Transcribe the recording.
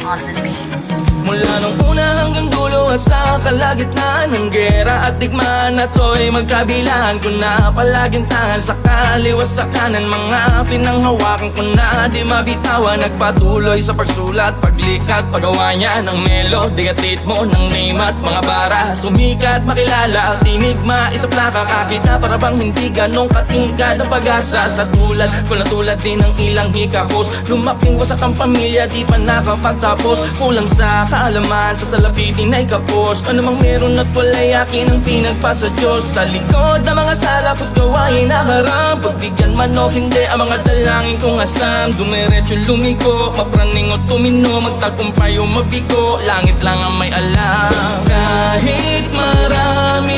on the beat. Mula nung una hanggang dulo at sa kalagitnaan ng gera at digmaan na to'y magkabilaan ko na palaging tangan sa kaliwa sa kanan. Mga pinanghawakan ko na di mabitawan. Nagpatuloy sa pagsulat, paglikat, paggawa niya ng melody at ritmo ng name at mga bara. Sumikat, makilala, tinig, maisap na kakakita. Para bang hindi ganong katingkad ang pag-asa sa tulad ko na tulad din ng ilang hikahos. Lumaking wasak ang pamilya, di pa nakapagtapos. Kulang sa kaalaman, sa salapitin ay kapos. Ano mang meron at wala'y akin ang pinagpasa Diyos. Sa likod ng mga sala ko't gawain na haram. Pagbigyan man o hindi ang mga dalangin kong asam. Dumiretso lumigo, mapraning o tumino, magtagumpay o mabigo, langit lang ang may alam. Kahit marami